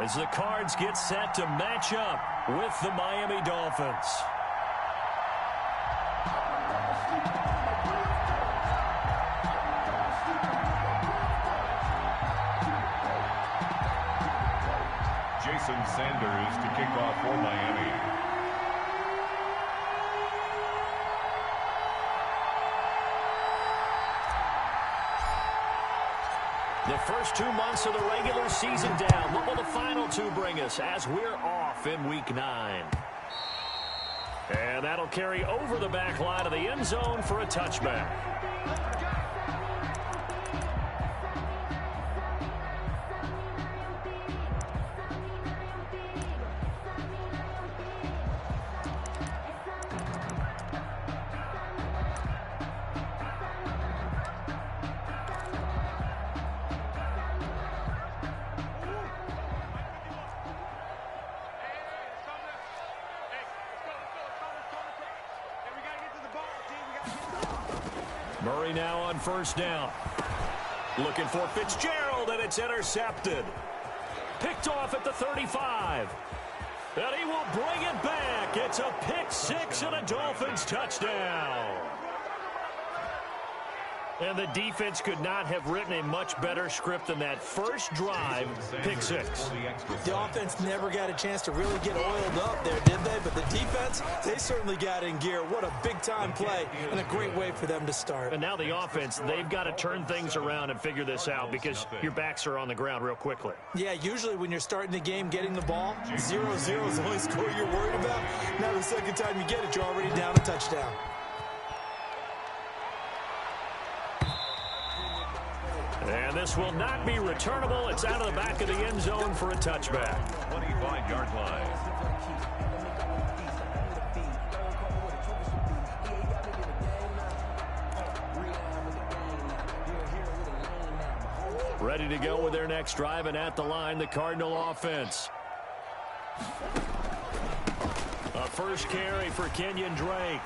as the Cards get set to match up with the Miami Dolphins. Jason Sanders to kick off for Miami. The first 2 months of the regular season down. What will the final 2 bring us as we're off in Week 9? And that'll carry over the back line of the end zone for a touchback. Murray now on first down. Looking for Fitzgerald, and it's intercepted. Picked off at the 35. And he will bring it back. It's a pick six and a Dolphins touchdown. And the defense could not have written a much better script than that first drive, pick six. The offense never got a chance to really get oiled up there, did they? But the defense, they certainly got in gear. What a big-time play and a great way for them to start. And now the offense, they've got to turn things around and figure this out because your backs are on the ground real quickly. Yeah, usually when you're starting the game getting the ball, 0-0 is the only score you're worried about. Now the second time you get it, you're already down a touchdown. And this will not be returnable. It's out of the back of the end zone for a touchback. 25-yard line. Ready to go with their next drive, and at the line, the Cardinal offense. A first carry for Kenyon Drake.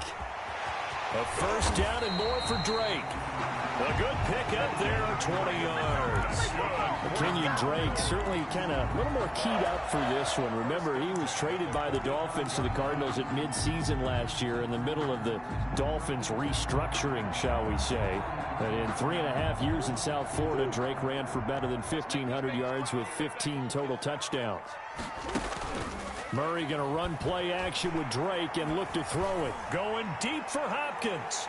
A first down and more for Drake. A good pickup there of 20 yards. Kenyon Drake certainly kind of a little more keyed up for this one. Remember, he was traded by the Dolphins to the Cardinals at midseason last year in the middle of the Dolphins restructuring, shall we say. And in 3.5 years in South Florida, Drake ran for better than 1,500 yards with 15 total touchdowns. Murray going to run play action with Drake and look to throw it. Going deep for Hopkins.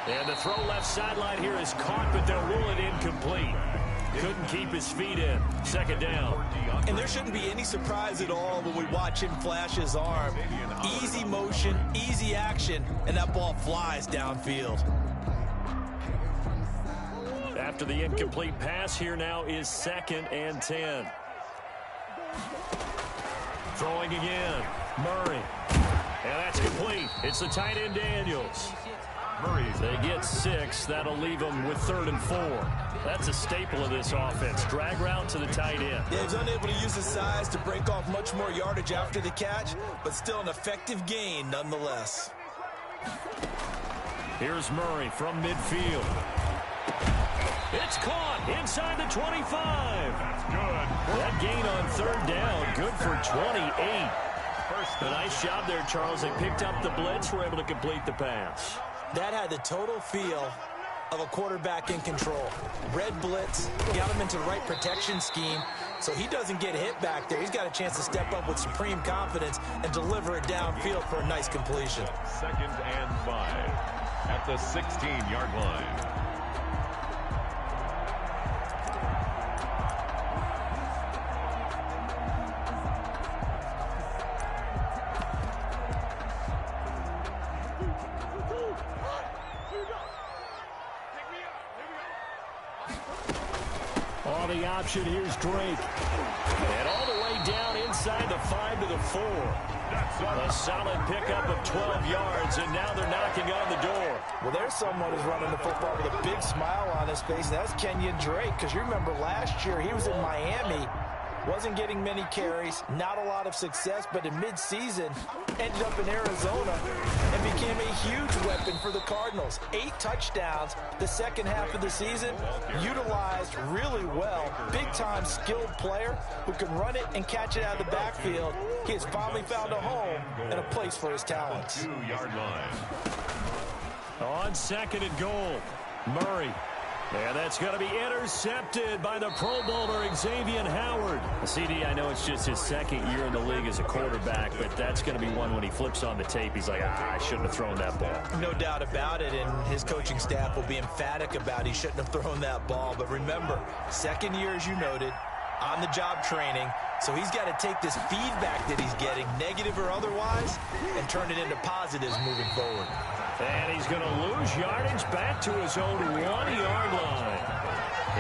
And the throw left sideline here is caught, but they'll rule it incomplete. Couldn't keep his feet in. Second down. And there shouldn't be any surprise at all when we watch him flash his arm. Easy motion, easy action, and that ball flies downfield. After the incomplete pass, here now is 2nd and 10. Throwing again. Murray. And that's complete. It's the tight end Daniels. They get 6. That'll leave them with 3rd and 4. That's a staple of this offense. Drag route to the tight end. Yeah, he's unable to use his size to break off much more yardage after the catch, but still an effective gain nonetheless. Here's Murray from midfield. It's caught inside the 25. That's good. That gain on 3rd down, good for 28. A nice job there, Charles. They picked up the blitz, were able to complete the pass. That had the total feel of a quarterback in control. Red blitz, got him into the right protection scheme, so he doesn't get hit back there. He's got a chance to step up with supreme confidence and deliver it downfield for a nice completion. 2nd and 5 at the 16-yard line. On the option, here's Drake. And all the way down inside the 5 to the 4. A solid pickup of 12 yards, and now they're knocking on the door. Well, there's someone who's running the football with a big smile on his face, and that's Kenyon Drake, because you remember last year he was in Miami Wasn't getting many carries, not a lot of success, but in midseason, ended up in Arizona and became a huge weapon for the Cardinals. 8 touchdowns the second half of the season, utilized really well. Big-time skilled player who can run it and catch it out of the backfield. He has finally found a home and a place for his talents. 2-yard line. On second and goal, Murray. And that's going to be intercepted by the Pro Bowler, Xavier Howard. CD, I know it's just his second year in the league as a quarterback, but that's going to be one when he flips on the tape. He's like, I shouldn't have thrown that ball. No doubt about it, and his coaching staff will be emphatic about he shouldn't have thrown that ball. But remember, second year, as you noted, on-the-job training. So he's got to take this feedback that he's getting, negative or otherwise, and turn it into positives moving forward. And he's going to lose yardage back to his own 1-yard line.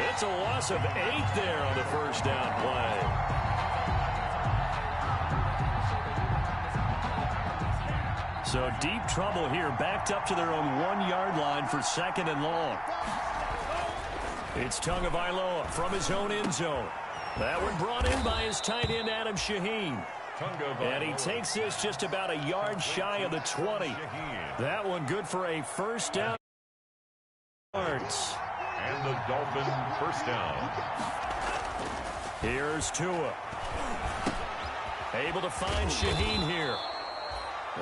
It's a loss of 8 there on the first down play. So deep trouble here, backed up to their own 1-yard line for second and long. It's Tagovailoa from his own end zone. That one brought in by his tight end, Adam Shaheen. And he takes this just about a yard shy of the 20. That one good for a first down. And the Dolphin first down. Here's Tua. Able to find Shaheen here.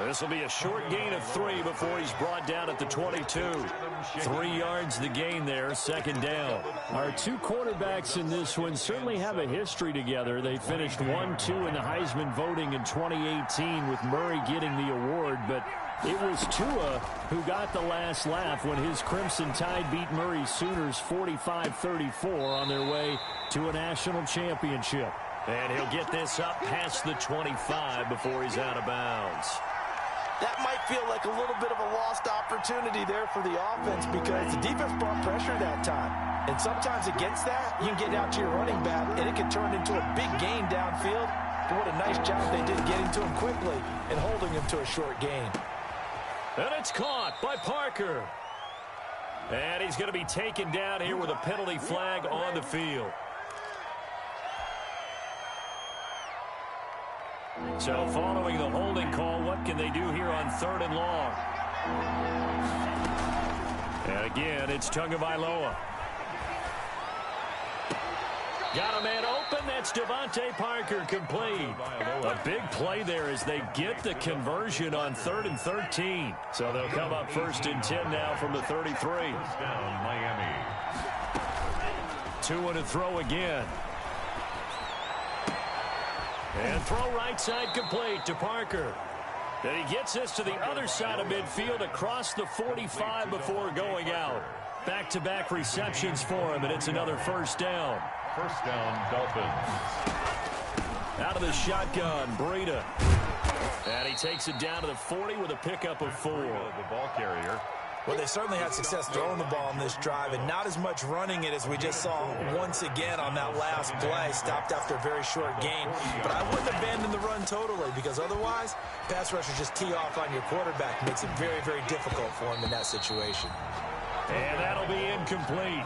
This will be a short gain of 3 before he's brought down at the 22. 3 yards the gain there, second down. Our 2 quarterbacks in this one certainly have a history together. They finished 1-2 in the Heisman voting in 2018 with Murray getting the award, but it was Tua who got the last laugh when his Crimson Tide beat Murray's Sooners 45-34 on their way to a national championship. And he'll get this up past the 25 before he's out of bounds. That might feel like a little bit of a lost opportunity there for the offense because the defense brought pressure that time. And sometimes against that, you can get out to your running back, and it can turn into a big gain downfield. But what a nice job they did getting to him quickly and holding him to a short gain. And it's caught by Parker. And he's going to be taken down here with a penalty flag on the field. So following the holding call, what can they do here on 3rd and long? And again, it's Tagovailoa. Got a man open. That's Devontae Parker complete. A big play there as they get the conversion on 3rd and 13. So they'll come up 1st and 10 now from the 33. Down Miami. Tua to throw again. And throw right side complete to Parker. And he gets this to the other side of midfield across the 45 before going out. Back-to-back receptions for him, and it's another first down. First down, Dolphins. Out of the shotgun, Breida. And he takes it down to the 40 with a pickup of 4. The ball carrier. Well, they certainly had success throwing the ball on this drive and not as much running it as we just saw once again on that last play. Stopped after a very short gain. But I wouldn't abandon the run totally because otherwise, pass rushers just tee off on your quarterback. Makes it very, very difficult for him in that situation. And that'll be incomplete.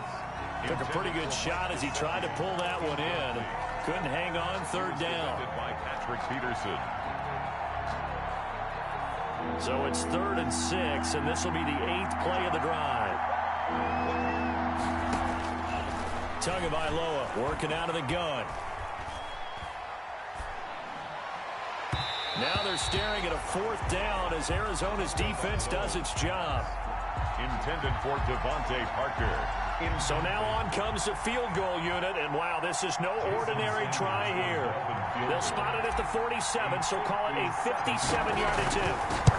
Took a pretty good shot as he tried to pull that one in. Couldn't hang on, 3rd down. By Patrick Peterson. So it's 3rd and 6, and this will be the 8th play of the drive. Tagovailoa working out of the gun. Now they're staring at a 4th down as Arizona's defense does its job. Intended for Devontae Parker. So now on comes the field goal unit, and wow, this is no ordinary try here. They'll spot it at the 47, so call it a 57-yard attempt.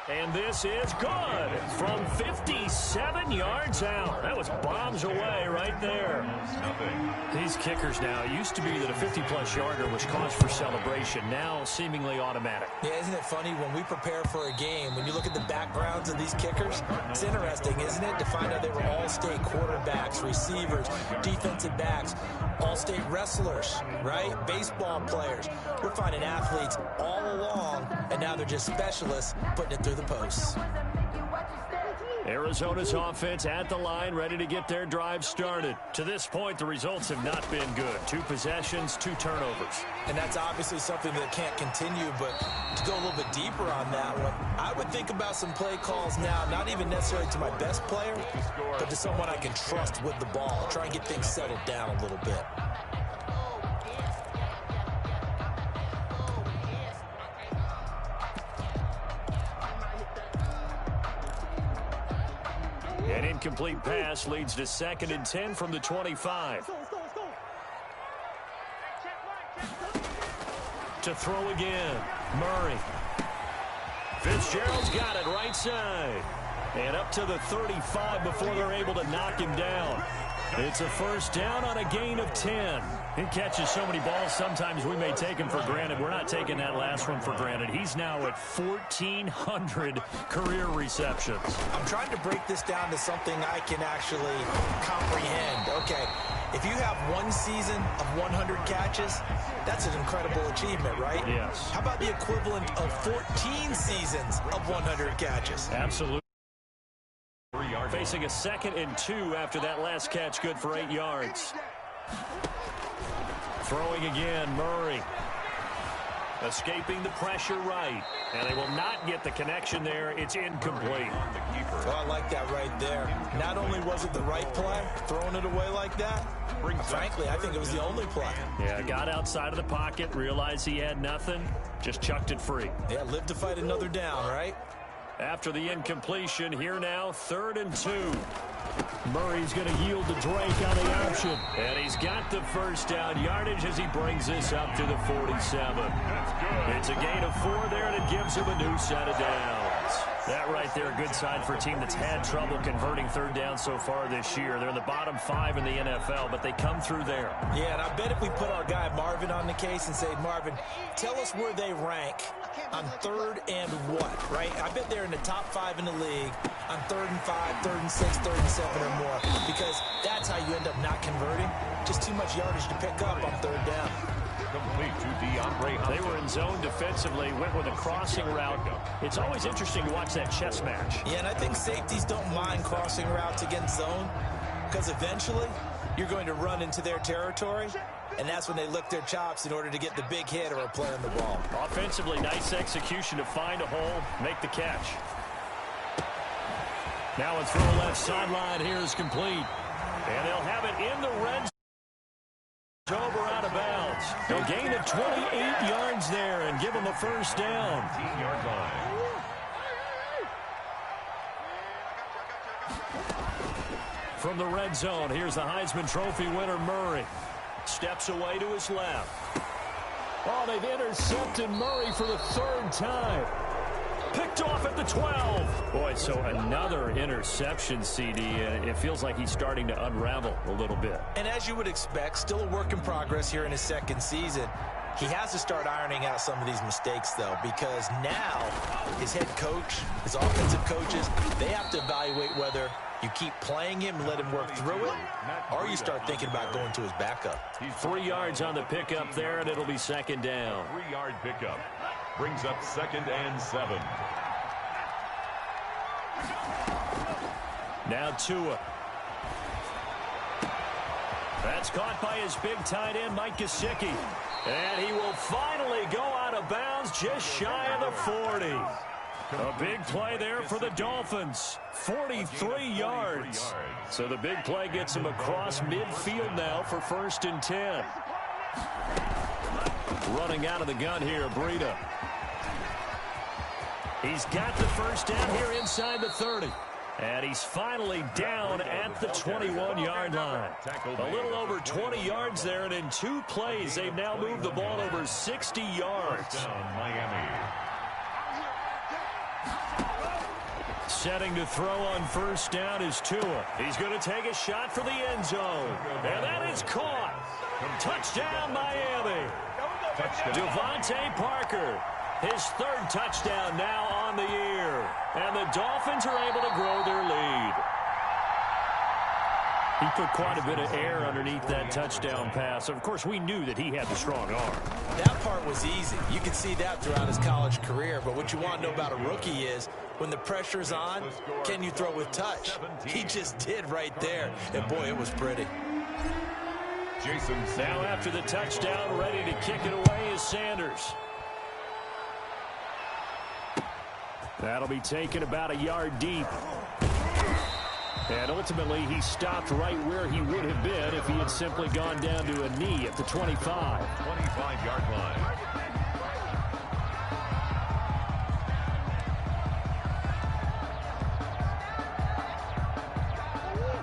And this is good from 57 yards out. That was bombs away right there. These kickers now, it used to be that a 50-plus yarder was cause for celebration. Now seemingly automatic. Yeah, isn't it funny when we prepare for a game, when you look at the backgrounds of these kickers, it's interesting, isn't it, to find out they were all-state quarterbacks, receivers, defensive backs, all-state wrestlers, right? Baseball players. We're finding athletes all along, and now they're just specialists putting it through the posts. Arizona's offense at the line, ready to get their drive started. To this point, the results have not been good. 2 possessions, 2 turnovers. And that's obviously something that can't continue, but to go a little bit deeper on that one, I would think about some play calls now, not even necessarily to my best player, but to someone I can trust with the ball. Try and get things settled down a little bit. An incomplete pass leads to 2nd and 10 from the 25. To throw again, Murray. Fitzgerald's got it right side. And up to the 35 before they're able to knock him down. It's a first down on a gain of 10. He catches so many balls, sometimes we may take him for granted. We're not taking that last one for granted. He's now at 1,400 career receptions. I'm trying to break this down to something I can actually comprehend. Okay, if you have one season of 100 catches, that's an incredible achievement, right? Yes. How about the equivalent of 14 seasons of 100 catches? Absolutely. Facing a 2nd and 2 after that last catch, good for 8 yards. Throwing again, Murray. Escaping the pressure right. And they will not get the connection there. It's incomplete. Well, I like that right there. Not only was it the right play, throwing it away like that, frankly, I think it was the only play. Yeah, got outside of the pocket, realized he had nothing, just chucked it free. Yeah, live to fight another down, right? After the incompletion, here now, 3rd and 2. Murray's going to yield to Drake on the option. And he's got the first down yardage as he brings this up to the 47. It's a gain of 4 there, and it gives him a new set of downs. That right there, a good sign for a team that's had trouble converting 3rd down so far this year. They're in the bottom 5 in the NFL, but they come through there. Yeah, and I bet if we put our guy Marvin on the case and say, Marvin, tell us where they rank on 3rd and what, right? I bet they're in the top 5 in the league on 3rd and 5, 3rd and 6, 3rd and 7 or more, because that's how you end up not converting. Just too much yardage to pick up on 3rd down. They were in zone defensively, went with a crossing route. It's always interesting to watch that chess match. Yeah, and I think safeties don't mind crossing routes against zone, because eventually you're going to run into their territory, and that's when they lick their chops in order to get the big hit or a play on the ball. Offensively, nice execution to find a hole, make the catch. Now a throw left sideline here is complete. And they'll have it in the red zone. Over out of bounds. A gain of 28 yards there and give them a first down. 10-yard line. From the red zone, here's the Heisman Trophy winner, Murray. Steps away to his left. Oh, they've intercepted Murray for the 3rd time. Picked off at the 12. Boy, so another interception, CD. It feels like he's starting to unravel a little bit. And as you would expect, still a work in progress here in his 2nd season. He has to start ironing out some of these mistakes, though, because now his head coach, his offensive coaches, they have to evaluate whether you keep playing him and let him work through it, or you start thinking about going to his backup. 3 yards on the pickup there, and it'll be 2nd down. 3-yard pickup. Brings up 2nd and 7. Now Tua. That's caught by his big tight end, Mike Gesicki. And he will finally go out of bounds just shy of the 40. A big play there for the Dolphins. 43 yards. So the big play gets him across midfield now for 1st and 10. Running out of the gun here, Breida. He's got the first down here inside the 30. And he's finally down at the 21-yard line. A little over 20 yards there, and in 2 plays, they've now moved the ball over 60 yards. Miami. Setting to throw on 1st down is Tua. He's going to take a shot for the end zone. And that is caught. Touchdown, Miami. Devontae Parker. His 3rd touchdown now on the year. And the Dolphins are able to grow their lead. He put quite a bit of air underneath that touchdown pass. Of course, we knew that he had the strong arm. That part was easy. You can see that throughout his college career. But what you want to know about a rookie is When the pressure's on, can you throw with touch? He just did right there. And, boy, it was pretty. Jason now after the touchdown, ready to kick it away is Sanders. That'll be taken about a yard deep. And ultimately, he stopped right where he would have been if he had simply gone down to a knee at the 25. 25-yard line.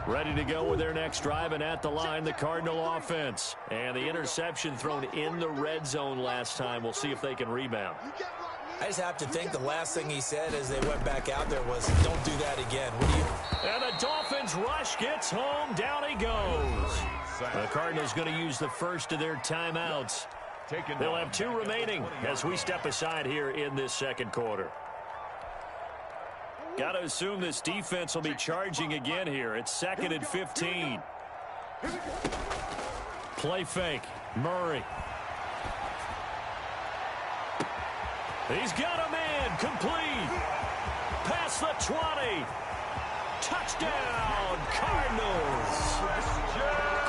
Ready to go with their next drive, and at the line, the Cardinal offense. And the interception thrown in the red zone last time. We'll see if they can rebound. I just have to think the last thing he said as they went back out there was, don't do that again. What do you... And the Dolphins rush gets home. Down he goes. The Cardinals going to use the first of their timeouts. They'll have 2 remaining as we step aside here in this second quarter. Got to assume this defense will be charging again here. It's 2nd and 15. Play fake. Murray. He's got a man. Complete. Past the 20. Touchdown, Cardinals.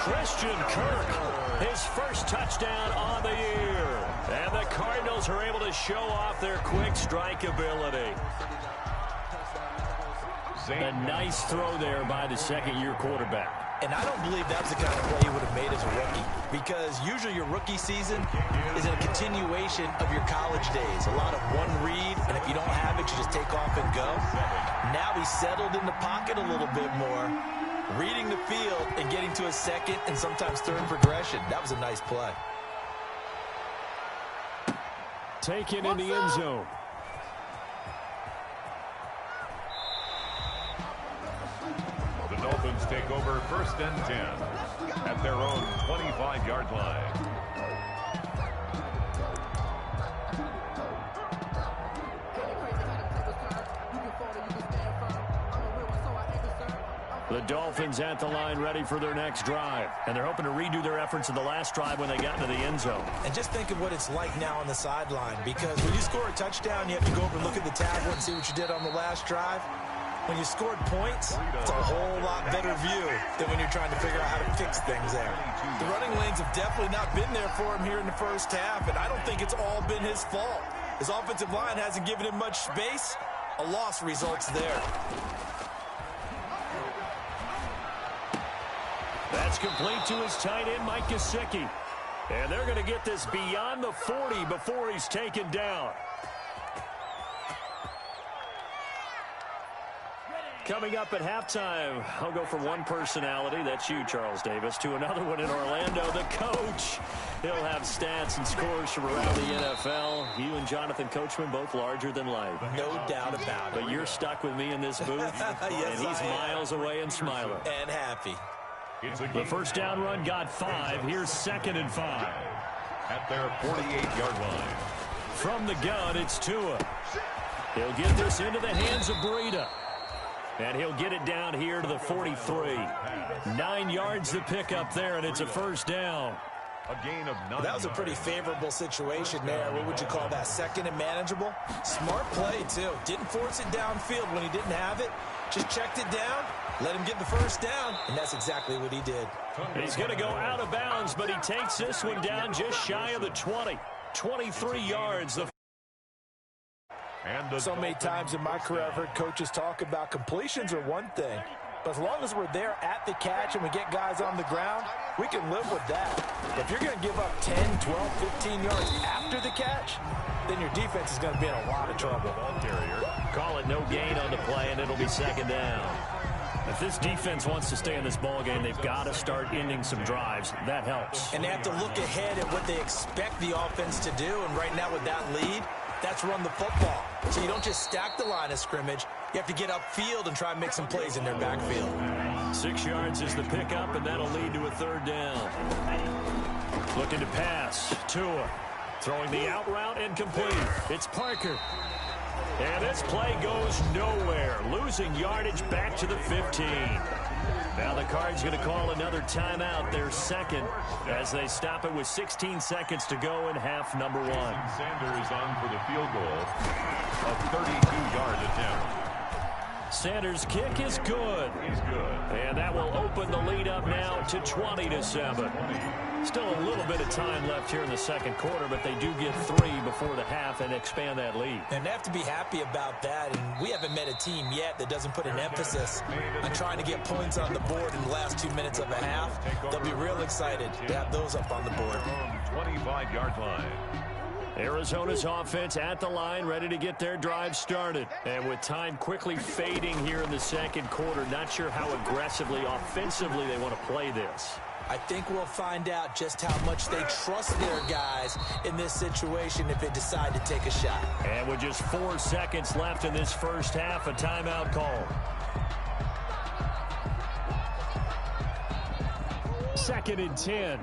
Christian Kirk, his first touchdown on the year. And the Cardinals are able to show off their quick strike ability. A nice throw there by the second-year quarterback. And I don't believe that was the kind of play he would have made as a rookie, because usually your rookie season is a continuation of your college days. A lot of one read, and if you don't have it, you just take off and go. Now he's settled in the pocket a little bit more, reading the field and getting to a second and sometimes third progression. That was a nice play. Taken in the end zone. Dolphins take over 1st and 10 at their own 25-yard line. The Dolphins at the line ready for their next drive. And they're hoping to redo their efforts in the last drive when they got into the end zone. And just think of what it's like now on the sideline, because when you score a touchdown, you have to go over and look at the tablet and see what you did on the last drive. When you scored points, it's a whole lot better view than when you're trying to figure out how to fix things there. The running lanes have definitely not been there for him here in the first half, and I don't think it's all been his fault. His offensive line hasn't given him much space. A loss results there. That's complete to his tight end, Mike Gesicki. And they're going to get this beyond the 40 before he's taken down. Coming up at halftime, I'll go from one personality, that's you, Charles Davis, to another one in Orlando, the coach. He'll have stats and scores from around the NFL. You and Jonathan Coachman, both larger than life. No doubt about it. But you're stuck with me in this booth, yes, and he's miles away and smiling. And happy. The first down run got 5. Here's 2nd and 5. At their 48-yard line. From the gun, it's Tua. He'll get this into the hands of Breida. And he'll get it down here to the 43. 9 yards to pick up there, and it's a first down. A gain of 9. That was a pretty favorable situation there. What would you call that? 2nd and manageable? Smart play, too. Didn't force it downfield when he didn't have it. Just checked it down, let him get the first down, and that's exactly what he did. He's going to go out of bounds, but he takes this one down just shy of the 20. 23 yards. So many times in my career, I've heard coaches talk about completions are one thing, but as long as we're there at the catch and we get guys on the ground, we can live with that. If you're going to give up 10, 12, 15 yards after the catch, then your defense is going to be in a lot of trouble. Call it no gain on the play, and it'll be 2nd down. If this defense wants to stay in this ballgame, they've got to start ending some drives. That helps. And they have to look ahead at what they expect the offense to do, and right now with that lead, that's run the football. So you don't just stack the line of scrimmage. You have to get upfield and try and make some plays in their backfield. 6 yards is the pickup, and that'll lead to a 3rd down. Looking to pass. Tua throwing the out route and complete. It's Parker. And this play goes nowhere. Losing yardage back to the 15. Now the Cards going to call another timeout, their 2nd, as they stop it with 16 seconds to go in half number 1. Sanders on for the field goal. A 32-yard attempt. Sanders' kick is good. He's good. And that will open the lead up now to 20-7. Still a little bit of time left here in the second quarter, but they do get 3 before the half and expand that lead. And they have to be happy about that. And we haven't met a team yet that doesn't put an emphasis on trying to get points on the board in the last 2 minutes of a half. They'll be real excited to have those up on the board. 25-yard line. Arizona's offense at the line, ready to get their drive started. And with time quickly fading here in the second quarter, not sure how aggressively, offensively they want to play this. I think we'll find out just how much they trust their guys in this situation if they decide to take a shot. And with just 4 seconds left in this first half, a timeout call. 2nd and 10.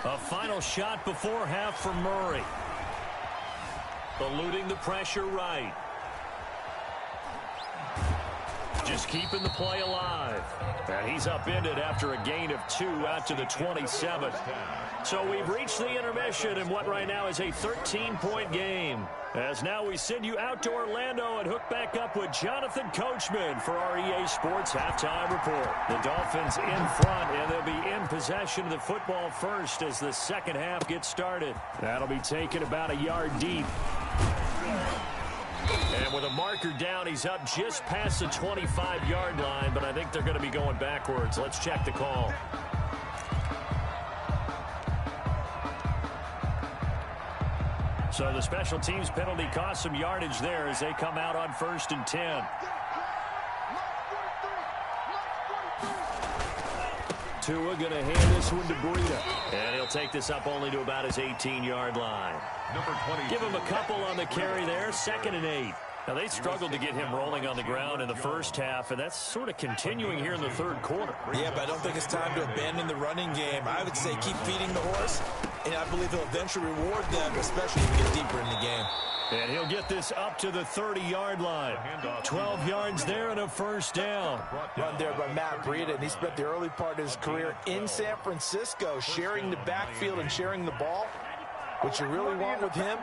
A final shot before half for Murray. Eluding the pressure right. Just keeping the play alive. And he's upended after a gain of 2 out to the 27. So we've reached the intermission in what right now is a 13-point game. As now we send you out to Orlando and hook back up with Jonathan Coachman for our EA Sports Halftime Report. The Dolphins in front, and they'll be in possession of the football first as the second half gets started. That'll be taken about a yard deep. And with a marker down, he's up just past the 25-yard line, but I think they're going to be going backwards. Let's check the call. So the special teams penalty cost some yardage there as they come out on 1st and 10. Tua going to hand this one to Breida. And he'll take this up only to about his 18-yard line. Number 20. Give him a couple on the carry there. 2nd and 8. Now, they struggled to get him rolling on the ground in the first half, and that's sort of continuing here in the third quarter. Yeah, but I don't think it's time to abandon the running game. I would say keep feeding the horse, and I believe he'll eventually reward them, especially if we get deeper in the game. And he'll get this up to the 30-yard line. 12 yards there and a first down. Run there by Matt Breida, and he spent the early part of his career in San Francisco sharing the backfield and sharing the ball. What you really want with him,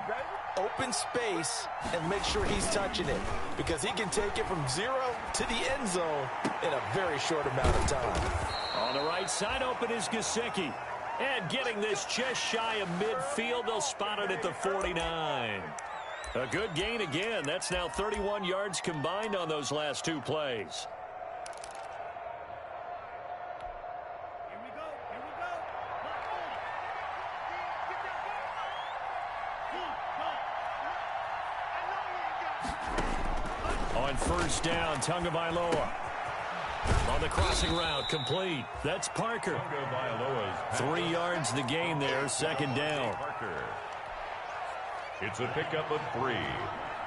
open space and make sure he's touching it, because he can take it from 0 to the end zone in a very short amount of time. On the right side, open is Gesicki. And getting this just shy of midfield, they'll spot it at the 49. A good gain again. That's now 31 yards combined on those last 2 plays. On first down, Tagovailoa. On the crossing route, complete. That's Parker. 3 yards the gain there, 2nd down. It's a pickup of 3.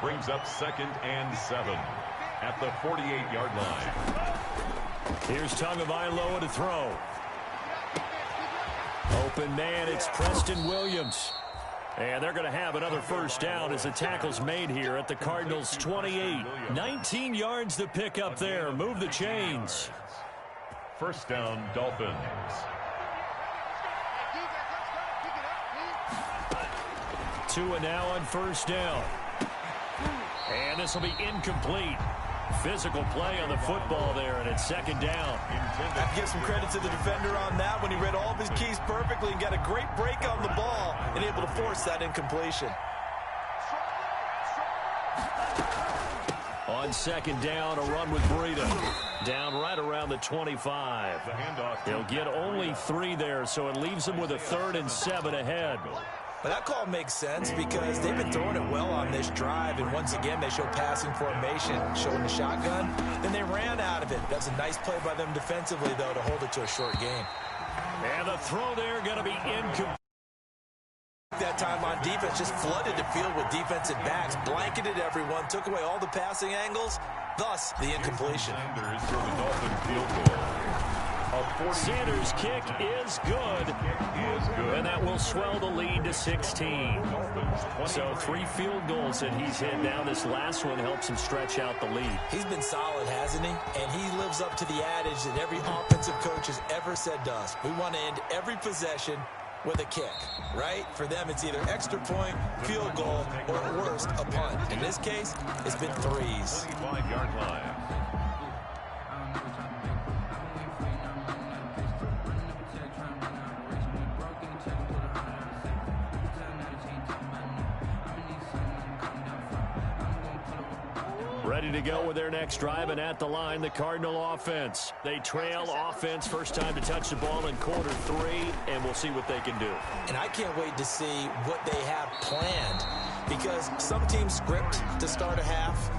Brings up 2nd and 7 at the 48-yard line. Here's Tagovailoa to throw. Open man, it's Preston Williams. And they're going to have another first down as the tackle's made here at the Cardinals' 28. 19 yards to pick up there. Move the chains. First down, Dolphins. Tua now on first down. And this will be incomplete. Physical play on the football there, and it's 2nd down. I have to give some credit to the defender on that when he read all of his keys perfectly and got a great break on the ball and able to force that incompletion. On 2nd down, a run with Breida. Down right around the 25. He'll get only 3 there, so it leaves him with a 3rd and 7 ahead. But that call makes sense because they've been throwing it well on this drive, and once again they show passing formation, showing the shotgun. Then they ran out of it. That's a nice play by them defensively, though, to hold it to a short game. And the throw there going to be incomplete. That time on defense, just flooded the field with defensive backs, blanketed everyone, took away all the passing angles, thus the incompletion. Sanders for the Dolphins field goal. Sanders' kick is good. And that will swell the lead to 16. So 3 field goals that he's hit now. This last one helps him stretch out the lead. He's been solid, hasn't he? And he lives up to the adage that every offensive coach has ever said to us. We want to end every possession with a kick, right? For them, it's either extra point, field goal, or at worst, a punt. In this case, it's been threes. 25-yard line. Ready to go with their next drive, and at the line, the Cardinal offense. They trail offense, first time to touch the ball in quarter 3, and we'll see what they can do. And I can't wait to see what they have planned, because some teams script to start a half.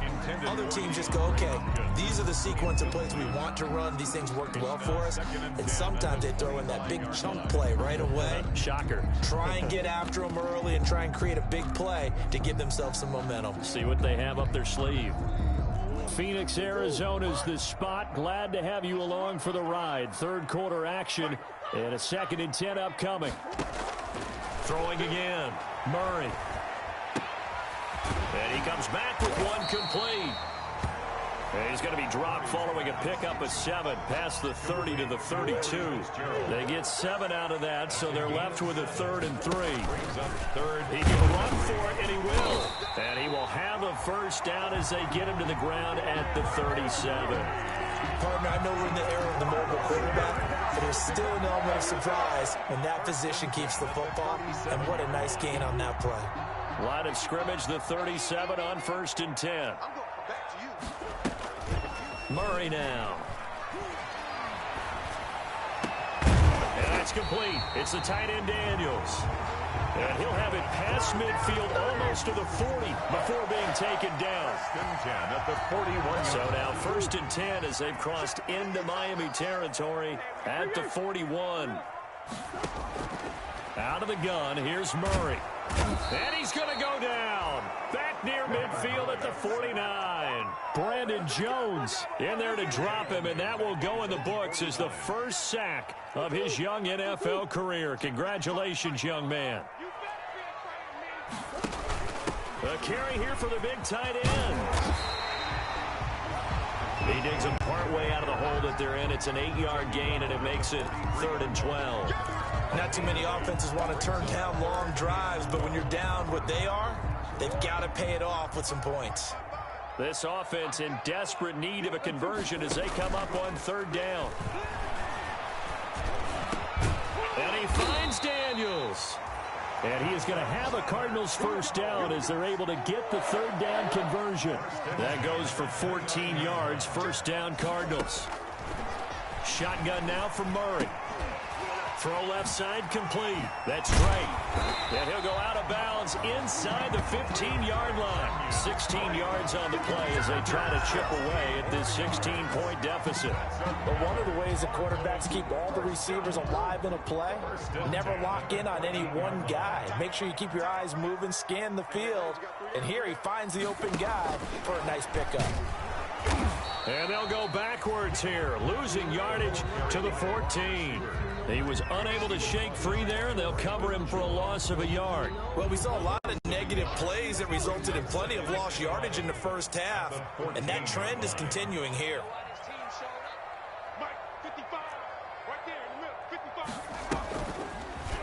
Other teams just go, okay, these are the sequence of plays we want to run. These things worked well for us. And sometimes they throw in that big chunk play right away. Shocker. Try and get after them early and try and create a big play to give themselves some momentum. See what they have up their sleeve. Phoenix, Arizona's the spot. Glad to have you along for the ride. Third quarter action and a 2nd and 10 upcoming. Throwing again. Murray. And he comes back with one complete. And he's going to be dropped following a pickup of 7 past the 30 to the 32. They get 7 out of that, so they're left with a 3rd and 3. He can run for it, and he will. And he will have a first down as they get him to the ground at the 37. Partner, I know we're in the era of the mobile quarterback, but there's still an element of surprise when that position keeps the football. And what a nice gain on that play. Line of scrimmage, the 37 on 1st and 10. Murray now. And that's complete. It's the tight end Daniels. And he'll have it past midfield almost to the 40 before being taken down. At the 41. So now 1st and 10 as they've crossed into Miami territory at the 41. Out of the gun, here's Murray. And he's going to go down. Back near midfield at the 49. Brandon Jones in there to drop him, and that will go in the books as the first sack of his young NFL career. Congratulations, young man. A carry here for the big tight end. He digs him partway out of the hole that they're in. It's an 8-yard gain, and it makes it 3rd and 12. Not too many offenses want to turn down long drives, but when you're down what they are, they've got to pay it off with some points. This offense in desperate need of a conversion as they come up on 3rd down. And he finds Daniels. And he is going to have a Cardinals first down as they're able to get the 3rd down conversion. That goes for 14 yards, first down Cardinals. Shotgun now for Murray. Throw left side complete. That's Drake. And he'll go out of bounds inside the 15-yard line. 16 yards on the play as they try to chip away at this 16-point deficit. But one of the ways the quarterbacks keep all the receivers alive in a play, never lock in on any one guy. Make sure you keep your eyes moving, scan the field. And here he finds the open guy for a nice pickup. And they'll go backwards here, losing yardage to the 14. He was unable to shake free there, and they'll cover him for a loss of a yard. Well, we saw a lot of negative plays that resulted in plenty of lost yardage in the first half, and that trend is continuing here.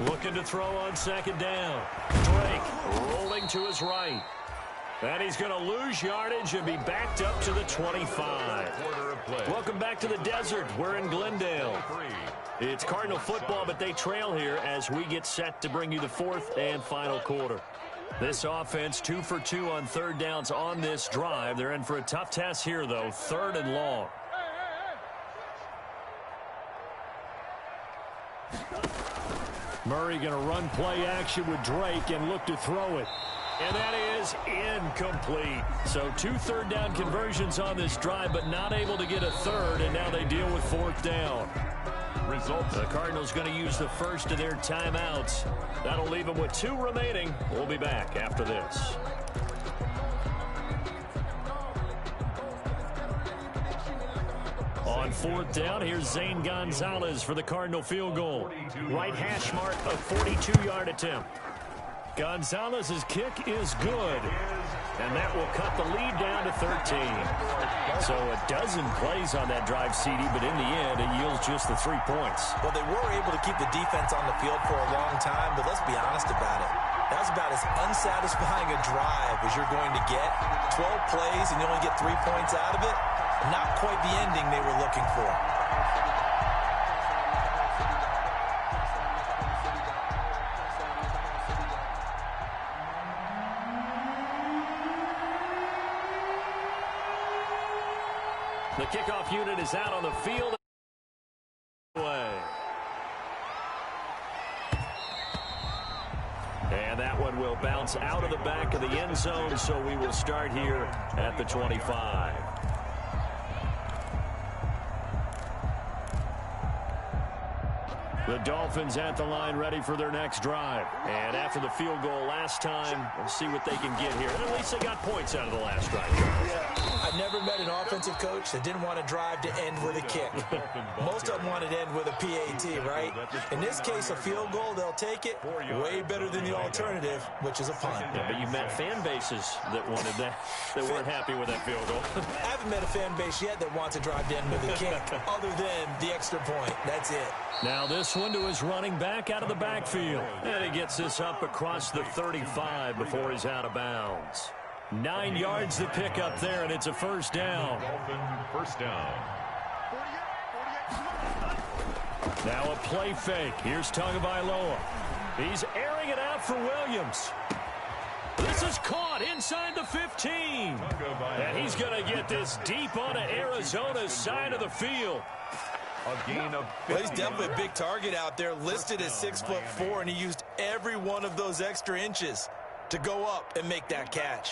Looking to throw on 2nd down. Drake rolling to his right. And he's going to lose yardage and be backed up to the 25. Welcome back to the desert. We're in Glendale. It's Cardinal football, but they trail here as we get set to bring you the 4th and final quarter. This offense 2 for 2 on 3rd downs on this drive. They're in for a tough test here, though. 3rd and long. Murray going to run play action with Drake and look to throw it. And that is incomplete. So 2 3rd down conversions on this drive, but not able to get a 3rd, and now they deal with 4th down. Results. The Cardinals going to use the first of their timeouts. That'll leave them with 2 remaining. We'll be back after this. On 4th down, here's Zane Gonzalez for the Cardinal field goal. Right hash mark, a 42-yard attempt. Gonzalez's kick is good. And that will cut the lead down to 13. So a dozen plays on that drive, CD, but in the end, it yields just the 3 points. Well, they were able to keep the defense on the field for a long time, but let's be honest about it. That was about as unsatisfying a drive as you're going to get. 12 plays and you only get 3 points out of it. Not quite the ending they were looking for. The kickoff unit is out on the field. And that one will bounce out of the back of the end zone, so we will start here at the 25. The Dolphins at the line ready for their next drive. And after the field goal last time, we'll see what they can get here. And at least they got points out of the last drive. I've never met an offensive coach that didn't want to drive to end with a kick. Most of them wanted to end with a PAT, right? In this case, a field goal, they'll take it. Way better than the alternative, which is a punt. Yeah, but you met fan bases that wanted that, that weren't happy with that field goal. I haven't met a fan base yet that wants to drive to end with a kick, other than the extra point. That's it. Now this one to his running back out of the backfield. And he gets this up across the 35 before he's out of bounds. 9 yards to pick up there, and it's a first down. First down. Now a play fake. Here's Tagovailoa. He's airing it out for Williams. This is caught inside the 15. And he's going to get this deep onto Arizona's side of the field. A gain of 50. Well, he's definitely a big target out there, listed as 6'4", and he used every one of those extra inches to go up and make that catch.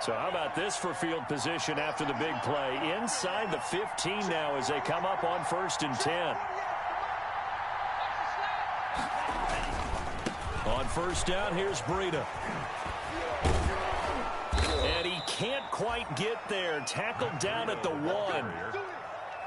So how about this for field position after the big play? Inside the 15 now as they come up on 1st and 10. On first down, here's Breida. And he can't quite get there. Tackled down at the 1.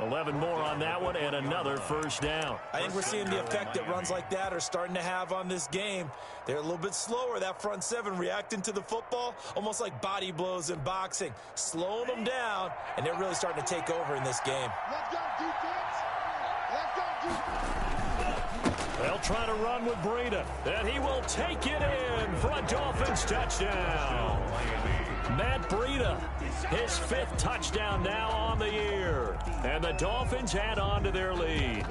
11 more on that one, and another first down. I think we're seeing the effect that runs like that are starting to have on this game. They're a little bit slower, that front seven, reacting to the football, almost like body blows in boxing, slowing them down, and they're really starting to take over in this game. Let's go, defense. Let's go, defense. They'll try to run with Breida, and he will take it in for a Dolphins touchdown. Matt Breida, his 5th touchdown now on the year. And the Dolphins add on to their lead.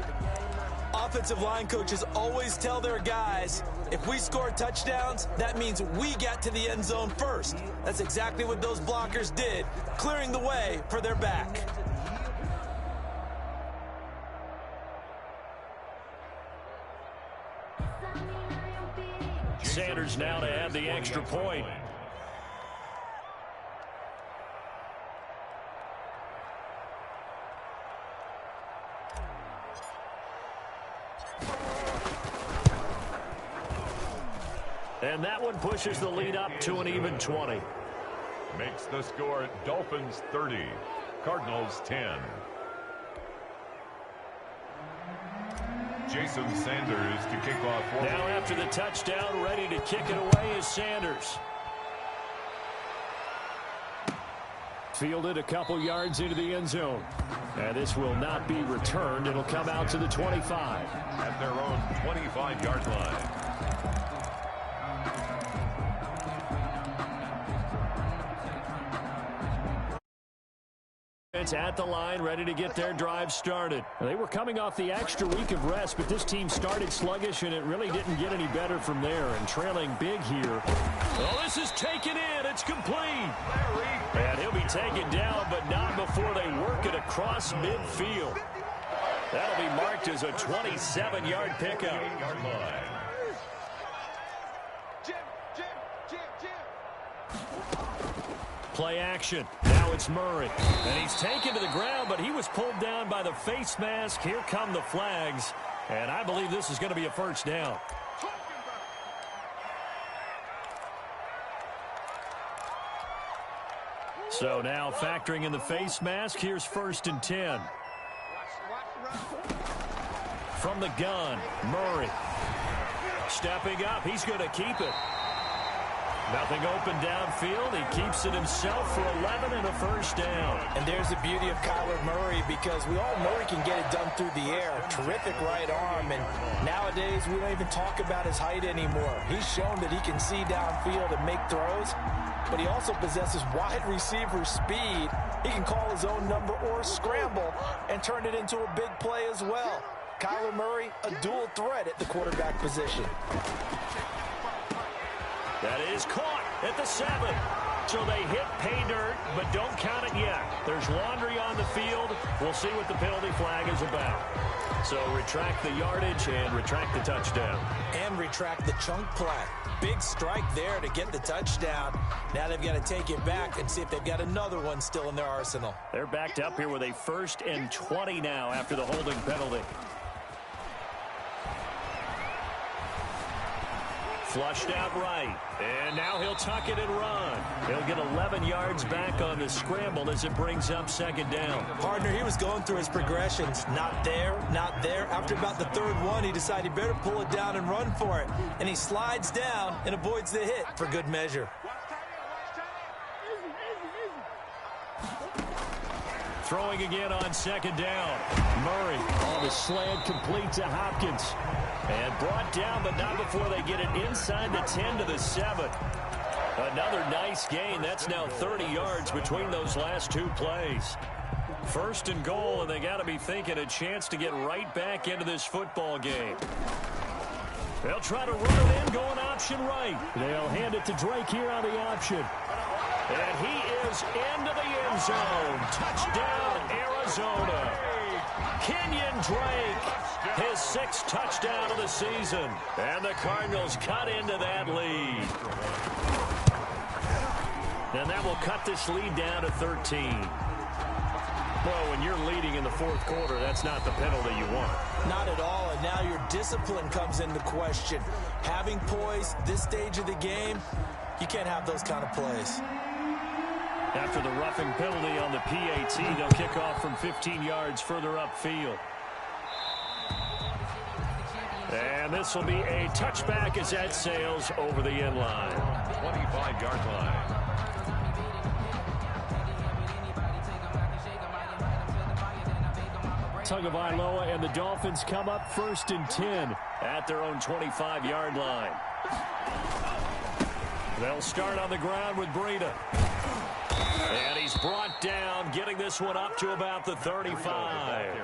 Offensive line coaches always tell their guys, if we score touchdowns, that means we get to the end zone first. That's exactly what those blockers did, clearing the way for their back. Sanders now to add the extra point. And that one pushes the lead up to an even 20. Makes the score Dolphins 30, Cardinals 10. Jason Sanders to kick off. Now after the touchdown, ready to kick it away is Sanders. Fielded a couple yards into the end zone. And this will not be returned. It'll come out to the 25. At their own 25-yard line. At the line, ready to get their drive started. They were coming off the extra week of rest, but this team started sluggish, and it really didn't get any better from there. And trailing big here. Oh, this is taken in. It's complete. And he'll be taken down, but not before they work it across midfield. That'll be marked as a 27-yard pickup. Play action. Now it's Murray. And he's taken to the ground, but he was pulled down by the face mask. Here come the flags. And I believe this is going to be a first down. So now factoring in the face mask, here's 1st and 10. From the gun, Murray. Stepping up, he's going to keep it. Nothing open downfield. He keeps it himself for 11 and a first down. And there's the beauty of Kyler Murray, because we all know he can get it done through the air. Terrific right arm, and nowadays we don't even talk about his height anymore. He's shown that he can see downfield and make throws, but he also possesses wide receiver speed. He can call his own number or scramble and turn it into a big play as well. Kyler Murray, a dual threat at the quarterback position. That is caught at the 7. So they hit pay dirt, but don't count it yet. There's laundry on the field. We'll see what the penalty flag is about. So retract the yardage and retract the touchdown. And retract the chunk play. Big strike there to get the touchdown. Now they've got to take it back and see if they've got another one still in their arsenal. They're backed up here with a 1st and 20 now after the holding penalty. Flushed out right. And now he'll tuck it and run. He'll get 11 yards back on the scramble as it brings up 2nd down. Partner, he was going through his progressions. Not there, not there. After about the 3rd one, he decided he better pull it down and run for it. And he slides down and avoids the hit for good measure. Throwing again on 2nd down. Murray on the slant, complete to Hopkins. And brought down, but not before they get it inside the 10 to the 7. Another nice gain. That's now 30 yards between those last 2 plays. 1st and goal, and they got to be thinking a chance to get right back into this football game. They'll try to run it in, going option right. They'll hand it to Drake here on the option. And he is into the end zone. Touchdown, Arizona. Kenyon Drake, his 6th touchdown of the season. And the Cardinals cut into that lead. And that will cut this lead down to 13. Well, when you're leading in the 4th quarter, that's not the penalty you want. Not at all, and now your discipline comes into question. Having poise this stage of the game, you can't have those kind of plays. After the roughing penalty on the PAT, they'll kick off from 15 yards further upfield. And this will be a touchback as that sails over the end line. 25-yard line. Tagovailoa and the Dolphins come up 1st and 10 at their own 25-yard line. They'll start on the ground with Breida. And he's brought down, getting this one up to about the 35.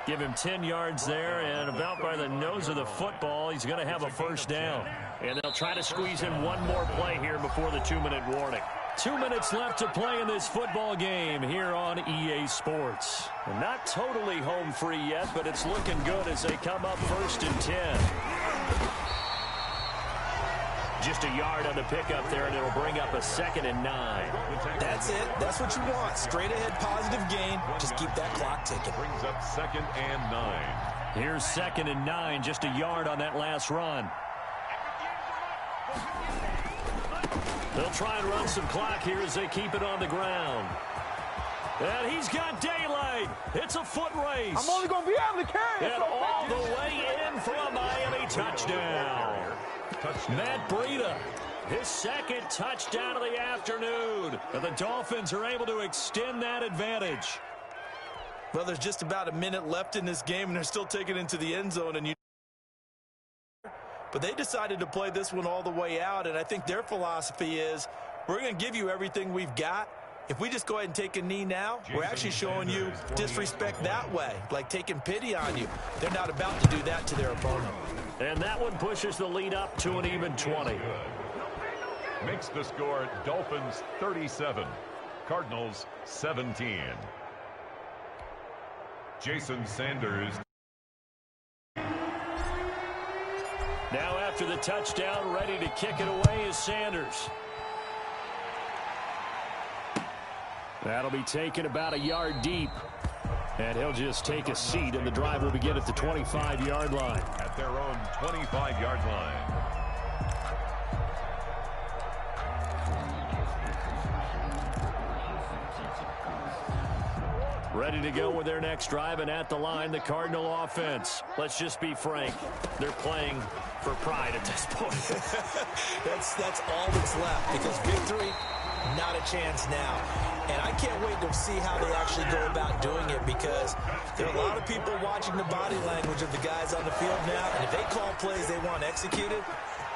Give him 10 yards there, and about by the nose of the football, he's going to have a 1st down. And they'll try to squeeze in one more play here before the 2-minute warning. 2 minutes left to play in this football game here on EA Sports. Not totally home free yet, but it's looking good as they come up 1st and 10. Just a yard on the pickup there, and it'll bring up a 2nd and 9. That's it. That's what you want. Straight ahead positive gain. Just keep that clock ticking. Brings up 2nd and 9. Here's 2nd and 9, just a yard on that last run. They'll try and run some clock here as they keep it on the ground. And he's got daylight. It's a foot race. I'm only going to be able to carry it. And all the way in for a Miami touchdown. Matt Breida, his 2nd touchdown of the afternoon. And the Dolphins are able to extend that advantage. Well, there's just about a minute left in this game, and they're still taking it into the end zone. But they decided to play this one all the way out, and I think their philosophy is, we're going to give you everything we've got. If we just go ahead and take a knee now, we're actually showing you disrespect that way, like taking pity on you. They're not about to do that to their opponent. And that one pushes the lead up to an even 20. Makes the score Dolphins 37, Cardinals 17. Jason Sanders. Now after the touchdown, ready to kick it away is Sanders. That'll be taken about a yard deep. And he'll just take a seat, and the drive will begin at the 25-yard line. At their own 25-yard line. Ready to go with their next drive, and at the line, the Cardinal offense. Let's just be frank. They're playing for pride at this point. That's all that's left, because victory, not a chance now. And I can't wait to see how they actually go about doing it, because there are a lot of people watching the body language of the guys on the field now, and if they call plays they want executed,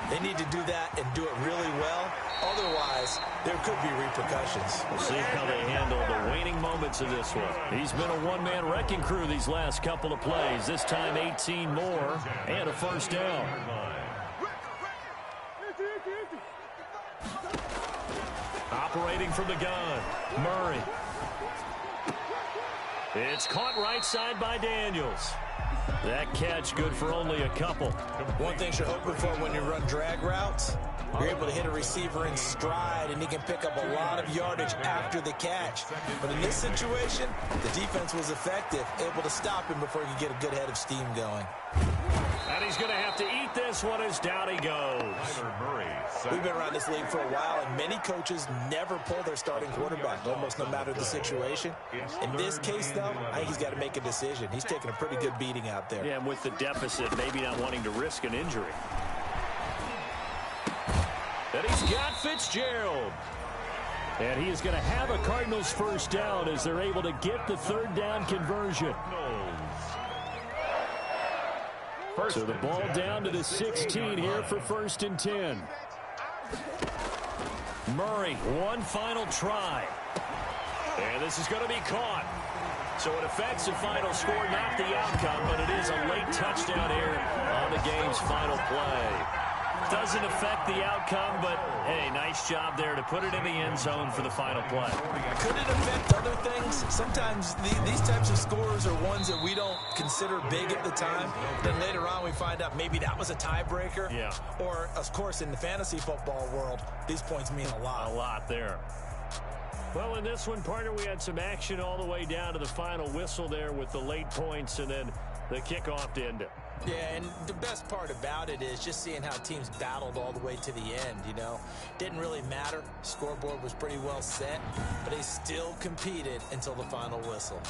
they need to do that and do it really well. Otherwise, there could be repercussions. We'll see how they handle the waning moments of this one. He's been a one-man wrecking crew these last couple of plays. This time 18 more and a first down. Operating from the gun, Murray. It's caught right side by Daniels. That catch good for only a couple. One thing you're hoping for when you run drag routes, you're able to hit a receiver in stride, and he can pick up a lot of yardage after the catch. But in this situation, the defense was effective, able to stop him before he could get a good head of steam going. And he's going to have to eat this one as down he goes. We've been around this league for a while, and many coaches never pull their starting quarterback, almost no matter the situation. In this case, though, I think he's got to make a decision. He's taking a pretty good beating out there. Yeah, and with the deficit, maybe not wanting to risk an injury. And he's got Fitzgerald. And he is going to have a Cardinals first down as they're able to get the third down conversion. So the ball down to the 16 here for 1st and 10. Murray, one final try. And this is going to be caught. So it affects the final score, not the outcome, but it is a late touchdown here on the game's final play. Doesn't affect the outcome, but, hey, nice job there to put it in the end zone for the final play. Could it affect other things? Sometimes these types of scores are ones that we don't consider big at the time. Then later on we find out maybe that was a tiebreaker. Yeah. Or, of course, in the fantasy football world, these points mean a lot. A lot there. Well, in this one, partner, we had some action all the way down to the final whistle there with the late points and then the kickoff to end it. Yeah, and the best part about it is just seeing how teams battled all the way to the end, you know. Didn't really matter. Scoreboard was pretty well set, but they still competed until the final whistle.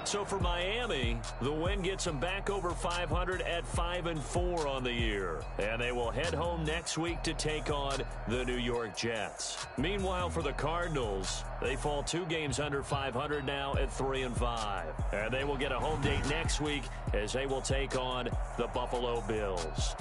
So for Miami, the win gets them back over 500 at 5-4 on the year. And they will head home next week to take on the New York Jets. Meanwhile, for the Cardinals, they fall 2 games under 500 now at 3-5. And they will get a home date next week as they will take on the Buffalo Bills.